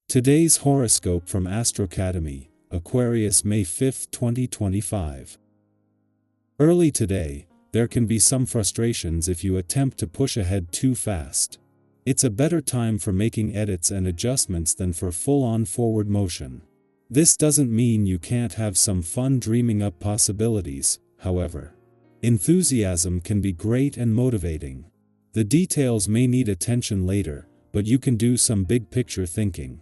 Today's horoscope from Academy, Aquarius, May 5, 2025. Early today, there can be some frustrations if you attempt to push ahead too fast. It's a better time for making edits and adjustments than for full-on forward motion. This doesn't mean you can't have some fun dreaming up possibilities, however. Enthusiasm can be great and motivating. The details may need attention later, but you can do some big-picture thinking.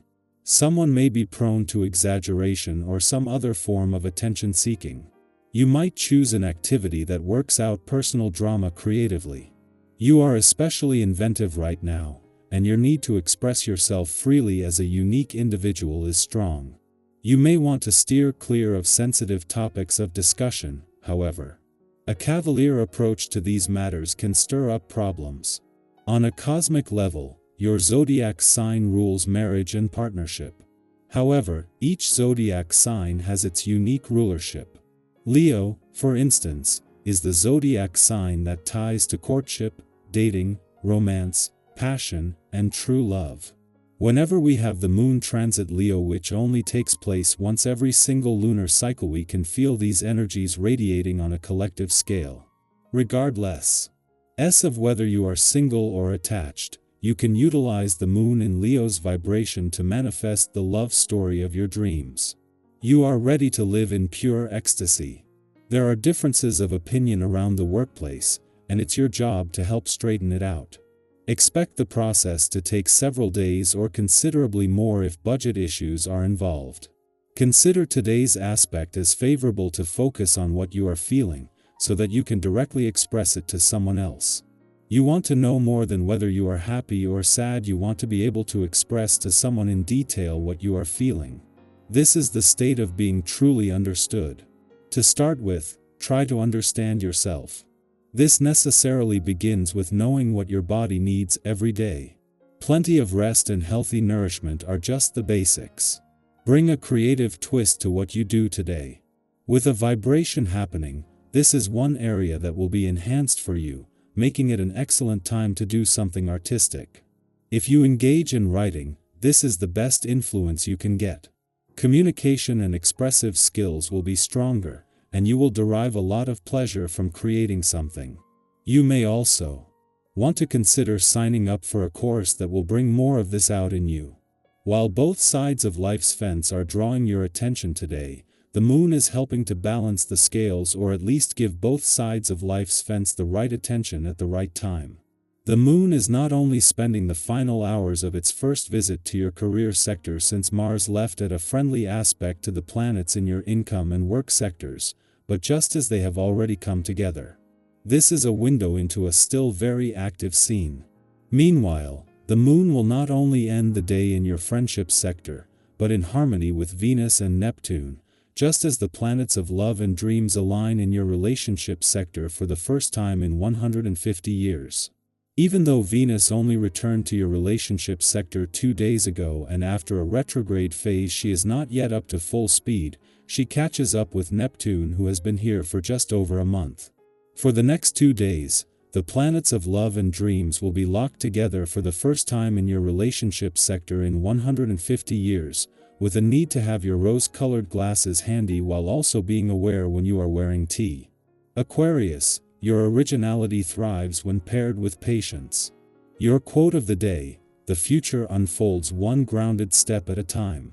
Someone may be prone to exaggeration or some other form of attention-seeking. You might choose an activity that works out personal drama creatively. You are especially inventive right now, and your need to express yourself freely as a unique individual is strong. You may want to steer clear of sensitive topics of discussion, however. A cavalier approach to these matters can stir up problems. On a cosmic level, your zodiac sign rules marriage and partnership. However, each zodiac sign has its unique rulership. Leo, for instance, is the zodiac sign that ties to courtship, dating, romance, passion, and true love. Whenever we have the moon transit Leo, which only takes place once every single lunar cycle, we can feel these energies radiating on a collective scale. Regardless of whether you are single or attached, you can utilize the moon in Leo's vibration to manifest the love story of your dreams. You are ready to live in pure ecstasy. There are differences of opinion around the workplace, and it's your job to help straighten it out. Expect the process to take several days or considerably more if budget issues are involved. Consider today's aspect as favorable to focus on what you are feeling, so that you can directly express it to someone else. You want to know more than whether you are happy or sad. You want to be able to express to someone in detail what you are feeling. This is the state of being truly understood. To start with, try to understand yourself. This necessarily begins with knowing what your body needs every day. Plenty of rest and healthy nourishment are just the basics. Bring a creative twist to what you do today. With a vibration happening, this is one area that will be enhanced for you, making it an excellent time to do something artistic. If you engage in writing, this is the best influence you can get. Communication and expressive skills will be stronger, and you will derive a lot of pleasure from creating something. You may also want to consider signing up for a course that will bring more of this out in you. While both sides of life's fence are drawing your attention today, the moon is helping to balance the scales, or at least give both sides of life's fence the right attention at the right time. The moon is not only spending the final hours of its first visit to your career sector since Mars left at a friendly aspect to the planets in your income and work sectors, but just as they have already come together. This is a window into a still very active scene. Meanwhile, the moon will not only end the day in your friendship sector, but in harmony with Venus and Neptune, just as the planets of love and dreams align in your relationship sector for the first time in 150 years. Even though Venus only returned to your relationship sector 2 days ago, and after a retrograde phase she is not yet up to full speed, she catches up with Neptune, who has been here for just over a month. For the next 2 days, the planets of love and dreams will be locked together for the first time in your relationship sector in 150 years, with a need to have your rose-colored glasses handy while also being aware when you are wearing tea. Aquarius, your originality thrives when paired with patience. Your quote of the day: the future unfolds one grounded step at a time.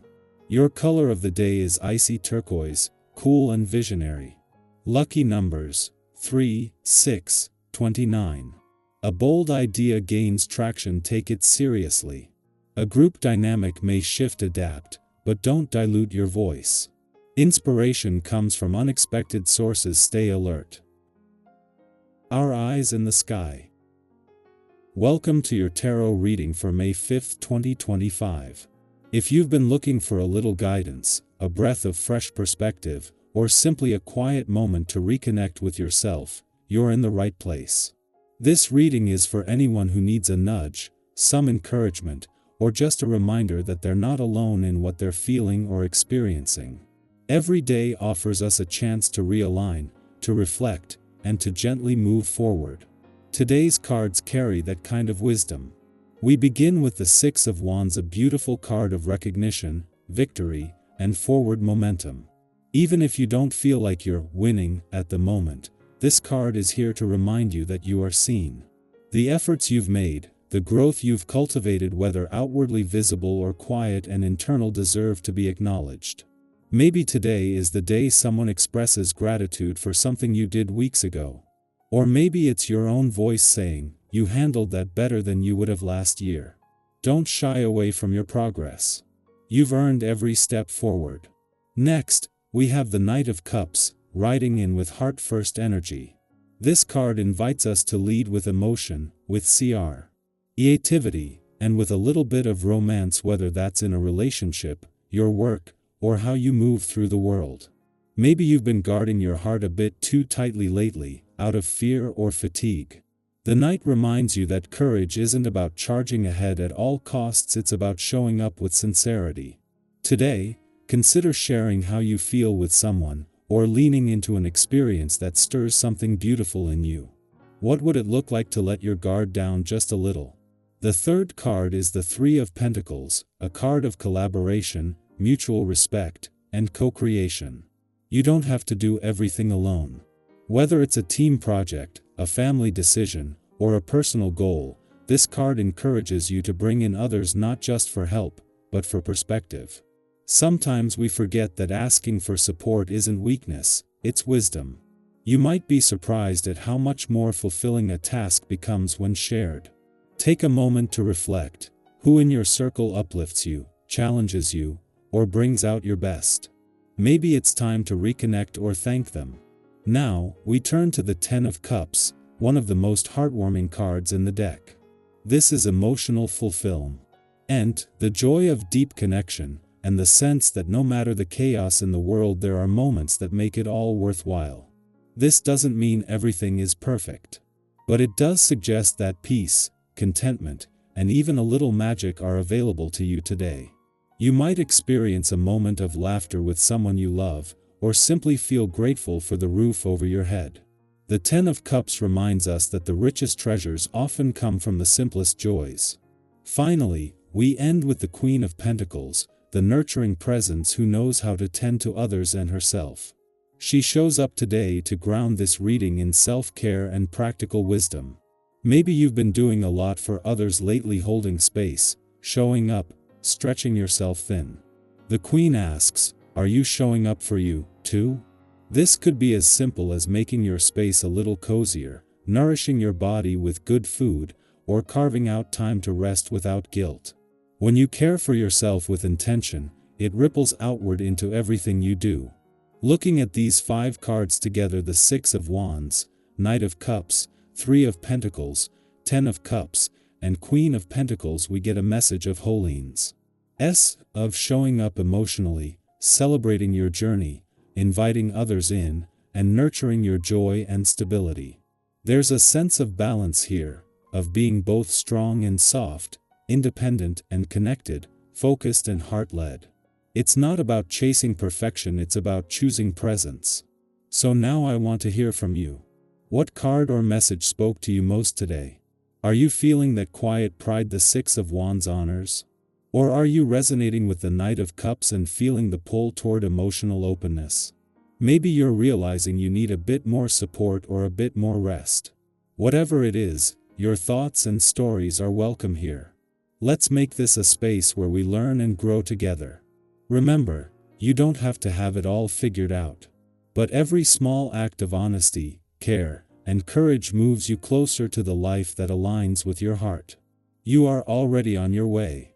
Your color of the day is icy turquoise, cool and visionary. Lucky numbers: 3, 6, 29. A bold idea gains traction. Take it seriously. A group dynamic may shift, adapt, but don't dilute your voice. Inspiration comes from unexpected sources. Stay alert. Our eyes in the sky. Welcome to your tarot reading for May 5, 2025. If you've been looking for a little guidance, a breath of fresh perspective, or simply a quiet moment to reconnect with yourself, you're in the right place. This reading is for anyone who needs a nudge, some encouragement, or just a reminder that they're not alone in what they're feeling or experiencing. Every day offers us a chance to realign, to reflect, and to gently move forward. Today's cards carry that kind of wisdom. We begin with the Six of Wands, a beautiful card of recognition, victory, and forward momentum. Even if you don't feel like you're winning at the moment, this card is here to remind you that you are seen. The efforts you've made, the growth you've cultivated, whether outwardly visible or quiet and internal, deserve to be acknowledged. Maybe today is the day someone expresses gratitude for something you did weeks ago. Or maybe it's your own voice saying, "You handled that better than you would have last year." Don't shy away from your progress. You've earned every step forward. Next, we have the Knight of Cups, riding in with heart-first energy. This card invites us to lead with emotion, with creativity, and with a little bit of romance, whether that's in a relationship, your work, or how you move through the world. Maybe you've been guarding your heart a bit too tightly lately, out of fear or fatigue. The Knight reminds you that courage isn't about charging ahead at all costs, it's about showing up with sincerity. Today, consider sharing how you feel with someone, or leaning into an experience that stirs something beautiful in you. What would it look like to let your guard down just a little? The third card is the Three of Pentacles, a card of collaboration, mutual respect, and co-creation. You don't have to do everything alone. Whether it's a team project, a family decision, or a personal goal, this card encourages you to bring in others, not just for help, but for perspective. Sometimes we forget that asking for support isn't weakness, it's wisdom. You might be surprised at how much more fulfilling a task becomes when shared. Take a moment to reflect. Who in your circle uplifts you, challenges you, or brings out your best? Maybe it's time to reconnect or thank them. Now, we turn to the Ten of Cups, one of the most heartwarming cards in the deck. This is emotional fulfillment, and the joy of deep connection, and the sense that no matter the chaos in the world, there are moments that make it all worthwhile. This doesn't mean everything is perfect, but it does suggest that peace, contentment, and even a little magic are available to you today. You might experience a moment of laughter with someone you love, or simply feel grateful for the roof over your head. The Ten of Cups reminds us that the richest treasures often come from the simplest joys. Finally, we end with the Queen of Pentacles, the nurturing presence who knows how to tend to others and herself. She shows up today to ground this reading in self-care and practical wisdom. Maybe you've been doing a lot for others lately, holding space, showing up, stretching yourself thin. The Queen asks, are you showing up for you, too? This could be as simple as making your space a little cozier, nourishing your body with good food, or carving out time to rest without guilt. When you care for yourself with intention, it ripples outward into everything you do. Looking at these 5 cards together, the Six of Wands, Knight of Cups, Three of Pentacles, Ten of Cups, and Queen of Pentacles, we get a message of holiness. Of showing up emotionally, celebrating your journey, inviting others in, and nurturing your joy and stability. There's a sense of balance here, of being both strong and soft, independent and connected, focused and heart-led. It's not about chasing perfection, it's about choosing presence. So now I want to hear from you. What card or message spoke to you most today? Are you feeling that quiet pride the Six of Wands honors? Or are you resonating with the Knight of Cups and feeling the pull toward emotional openness? Maybe you're realizing you need a bit more support or a bit more rest. Whatever it is, your thoughts and stories are welcome here. Let's make this a space where we learn and grow together. Remember, you don't have to have it all figured out. But every small act of honesty, care, and courage moves you closer to the life that aligns with your heart. You are already on your way.